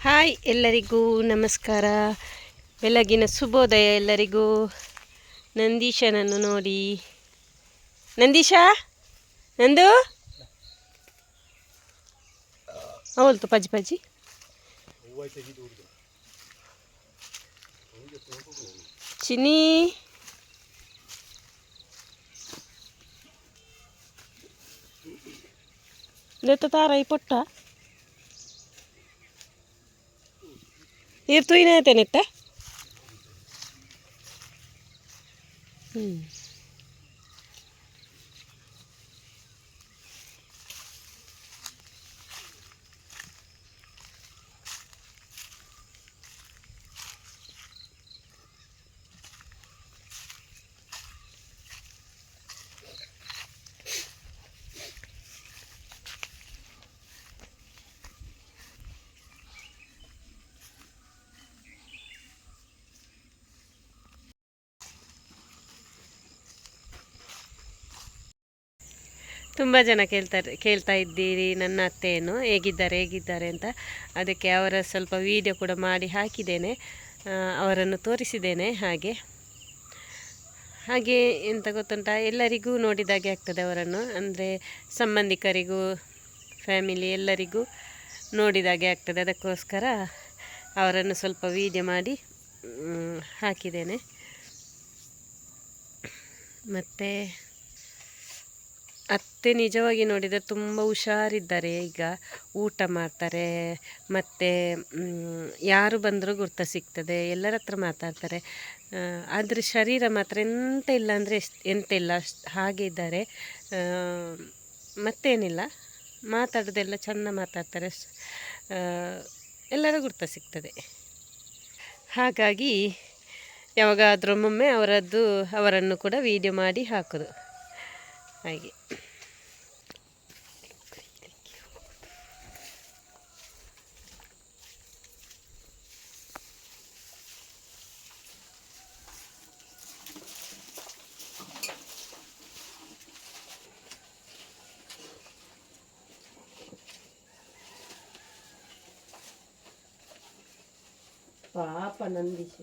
Hi ಎಲ್ಲರಿಗೂ ನಮಸ್ಕಾರ. ಬೆಳಗಿನ ಶುಭೋದಯ ಎಲ್ಲರಿಗೂ. ನಂದೀಶನನ್ನು ನೋಡಿ. ನಂದೀಶ ನಂದು ಅವಲ್ತು ಪಜ್ಜಿ ಪಜ್ಜಿ ಚಿನಿ ತಾರಾಯಿ ಪೊಟ್ಟ ಇರ್ತು ಇನೇತೇನೆತ್ತ ತುಂಬ ಜನ ಕೇಳ್ತಾ ಇದ್ದೀರಿ ನನ್ನ ಅತ್ತೆಯನ್ನು ಹೇಗಿದ್ದಾರೆ ಅಂತ. ಅದಕ್ಕೆ ಅವರ ಸ್ವಲ್ಪ ವಿಡಿಯೋ ಕೂಡ ಮಾಡಿ ಹಾಕಿದ್ದೇನೆ, ಅವರನ್ನು ತೋರಿಸಿದ್ದೇನೆ. ಹಾಗೆ ಎಂತ ಗೊತ್ತುಂಟ, ಎಲ್ಲರಿಗೂ ನೋಡಿದಾಗೆ ಆಗ್ತದೆ ಅವರನ್ನು, ಅಂದರೆ ಸಂಬಂಧಿಕರಿಗೂ ಫ್ಯಾಮಿಲಿ ಎಲ್ಲರಿಗೂ ನೋಡಿದಾಗೆ ಆಗ್ತದೆ. ಅದಕ್ಕೋಸ್ಕರ ಅವರನ್ನು ಸ್ವಲ್ಪ ವಿಡಿಯೋ ಮಾಡಿ ಹಾಕಿದ್ದೇನೆ. ಮತ್ತು ಅತ್ತೆ ನಿಜವಾಗಿ ನೋಡಿದರೆ ತುಂಬ ಹುಷಾರಿದ್ದಾರೆ. ಈಗ ಊಟ ಮಾಡ್ತಾರೆ, ಮತ್ತು ಯಾರು ಬಂದರೂ ಗುರ್ತ ಸಿಗ್ತದೆ, ಎಲ್ಲರ ಹತ್ರ ಮಾತಾಡ್ತಾರೆ. ಆದರೆ ಶರೀರ ಮಾತ್ರ ಎಂತ ಇಲ್ಲ ಅಂದರೆ ಎಂತ ಇಲ್ಲ, ಹಾಗೆ ಇದ್ದಾರೆ. ಮತ್ತೇನಿಲ್ಲ, ಮಾತಾಡೋದೆಲ್ಲ ಚೆಂದ ಮಾತಾಡ್ತಾರೆ, ಎಲ್ಲರೂ ಗುರ್ತ ಸಿಗ್ತದೆ. ಹಾಗಾಗಿ ಯಾವಾಗಾದರೂ ಒಮ್ಮೊಮ್ಮೆ ಅವರನ್ನು ಕೂಡ ವಿಡಿಯೋ ಮಾಡಿ ಹಾಕೋದು ಹಾಗೆ. ಪಾಪ ನಂದೀಶ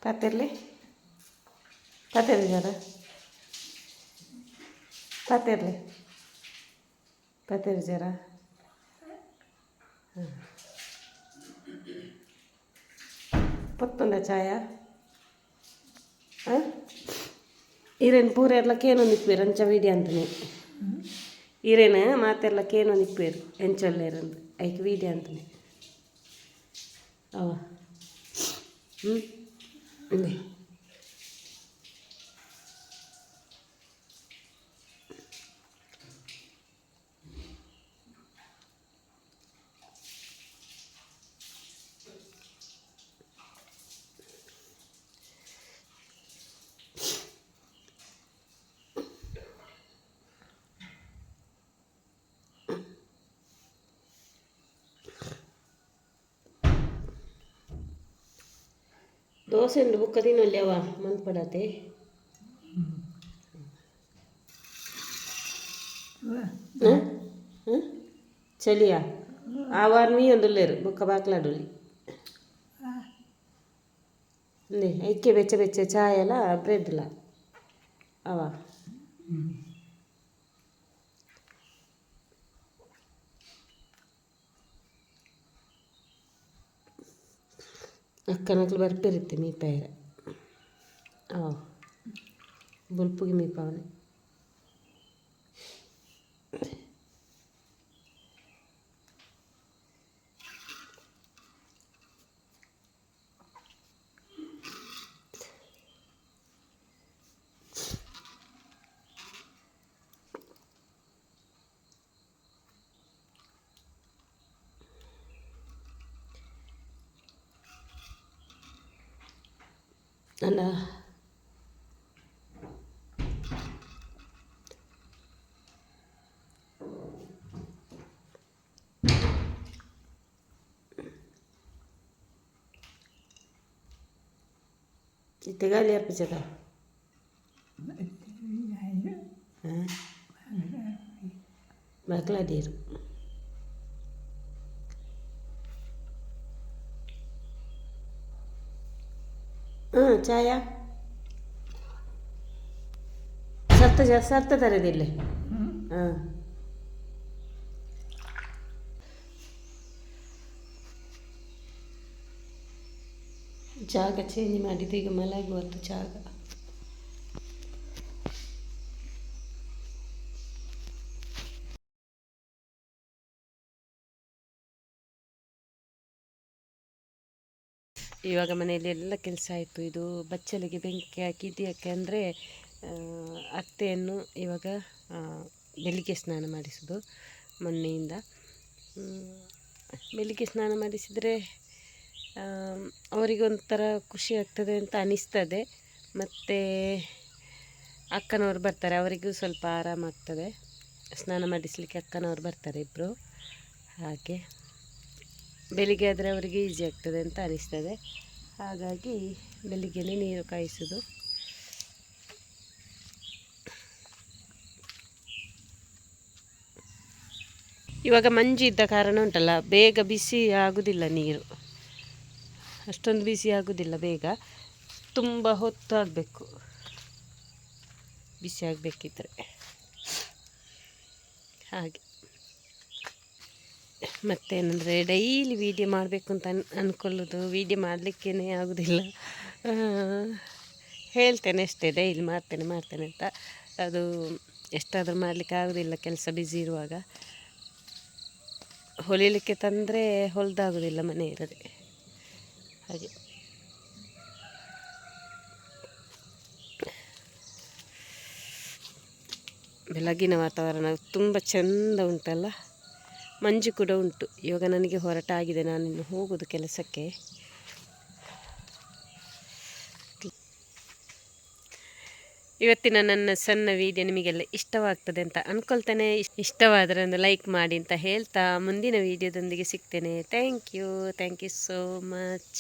ಪಾತಿರ್ಲಿ ಜರ ಪಾತಿರ್ಲಿ ಜರ. ಪೊತ್ತುಂಡ ಚಾಯ ಈರೇನು ಪೂರೆರ್ಲಕ್ಕೇನು ನಿಪ್ಪೇರು ಅಂಚ ವಿಡಿಯೋ ಅಂತಾನೆ. ಈರೇನು ಮಾತೆರ್ಲಕ್ಕೇನು ನಿಪ್ಪೇರು ಎಂಚೊಲ್ಲೇರಂದು ಐಕೆ ವಿಡಿಯೋ ಅಂತಾನೆ. ಅವ ಹ್ಞೂ ದೋಸೆ ಉಂಡು ಬುಕ್ಕ ತಿನ್ನೊಲ್ಲಿ ಅವ ಮಂತ್ಪಡತೆ ಚಳಿಯಾ ಆವಾರ ಮೀ ಒಂದುಲ್ಲೇರು ಬುಕ್ಕ ಬಾಕ್ಲಾಡುಲ್ಲಿ ಅಂದೆ ಐಕ್ಕೆ ಬೆಚ್ಚ ಬೆಚ್ಚ ಚಾಯ್ ಎಲ್ಲ ಬ್ರೆಡ್ಲ ಅವ ಅಕ್ಕನಕ್ಲು ಬರ್ಪಿರುತ್ತೆ ಮೀಪಾಯರ ಅವ ಬುಲ್ಪುಗೆ ಮೀಪಾವನೆ. ಅಲ್ಲ ಇತ್ತಗಾಲಿ ಅರ್ಪಿಸದ ಮಕ್ಕಳಾಡೀರು ಚಾಯ ಸರ್ತ ತರದಿಲ್ಲ ಹಾಂ ಜಾಗ ಚೇಂಜ್ ಮಾಡಿದ್ದು ಈಗ ಮಲಗುವತ್ತು ಜಾಗ. ಇವಾಗ ಮನೆಯಲ್ಲಿ ಎಲ್ಲ ಕೆಲಸ ಆಯಿತು. ಇದು ಬಚ್ಚಲಿಗೆ ಬೆಂಕಿ ಹಾಕಿದ್ದು ಯಾಕೆ ಅಂದರೆ ಅತ್ತೆಯನ್ನು ಇವಾಗ ಬೆಳಿಗ್ಗೆ ಸ್ನಾನ ಮಾಡಿಸೋದು. ಮೊನ್ನೆಯಿಂದ ಬೆಳಿಗ್ಗೆ ಸ್ನಾನ ಮಾಡಿಸಿದರೆ ಅವರಿಗೊಂಥರ ಖುಷಿ ಆಗ್ತದೆ ಅಂತ ಅನಿಸ್ತದೆ. ಮತ್ತು ಅಕ್ಕನವರು ಬರ್ತಾರೆ, ಅವರಿಗೂ ಸ್ವಲ್ಪ ಆರಾಮಾಗ್ತದೆ. ಸ್ನಾನ ಮಾಡಿಸಲಿಕ್ಕೆ ಅಕ್ಕನವರು ಬರ್ತಾರೆ ಇಬ್ಬರು. ಹಾಗೆ ಬೆಳಿಗ್ಗೆ ಆದರೆ ಅವರಿಗೆ ಈಸಿ ಆಗ್ತದೆ ಅಂತ ಅನಿಸ್ತದೆ. ಹಾಗಾಗಿ ಬೆಳಿಗ್ಗೆನೇ ನೀರು ಕಾಯಿಸೋದು. ಇವಾಗ ಮಂಜು ಇದ್ದ ಕಾರಣ ಉಂಟಲ್ಲ, ಬೇಗ ಬಿಸಿ ಆಗೋದಿಲ್ಲ ನೀರು, ಅಷ್ಟೊಂದು ಬಿಸಿ ಆಗೋದಿಲ್ಲ ಬೇಗ. ತುಂಬ ಹೊತ್ತು ಆಗಬೇಕು ಬಿಸಿ ಆಗಬೇಕಿದ್ರೆ. ಹಾಗೆ ಮತ್ತೇನೆಂದರೆ ಡೈಲಿ ವೀಡಿಯೋ ಮಾಡಬೇಕು ಅಂತ ಅಂದ್ಕೊಳ್ಳೋದು, ವೀಡಿಯೋ ಮಾಡಲಿಕ್ಕೇ ಆಗೋದಿಲ್ಲ. ಹೇಳ್ತೇನೆ ಅಷ್ಟೇ, ಡೈಲಿ ಮಾಡ್ತೇನೆ ಅಂತ. ಅದು ಎಷ್ಟಾದರೂ ಮಾಡಲಿಕ್ಕೆ ಆಗೋದಿಲ್ಲ, ಕೆಲಸ ಬ್ಯುಸಿ ಇರುವಾಗ. ಹೊಲಿಲಿಕ್ಕೆ ತಂದರೆ ಹೊಲಿದಾಗೋದಿಲ್ಲ ಮನೆ ಇರದೆ. ಹಾಗೆ ಬೆಳಗಿನ ವಾತಾವರಣ ತುಂಬ ಚೆಂದ ಉಂಟಲ್ಲ. ಮಂಜು ಕೂಡ ಉಂಟು. ಇವಾಗ ನನಗೆ ಹೊರಟಾಗಿದೆ, ನಾನಿನ್ನು ಹೋಗೋದು ಕೆಲಸಕ್ಕೆ. ಇವತ್ತಿನ ನನ್ನ ಸಣ್ಣ ವಿಡಿಯೋ ನಿಮಗೆಲ್ಲ ಇಷ್ಟವಾಗ್ತದೆ ಅಂತ ಅಂದ್ಕೊಳ್ತೇನೆ. ಇಷ್ಟವಾದರೆ ಒಂದು ಲೈಕ್ ಮಾಡಿ ಅಂತ ಹೇಳ್ತಾ ಮುಂದಿನ ವಿಡಿಯೋದೊಂದಿಗೆ ಸಿಗ್ತೇನೆ. Thank you so much.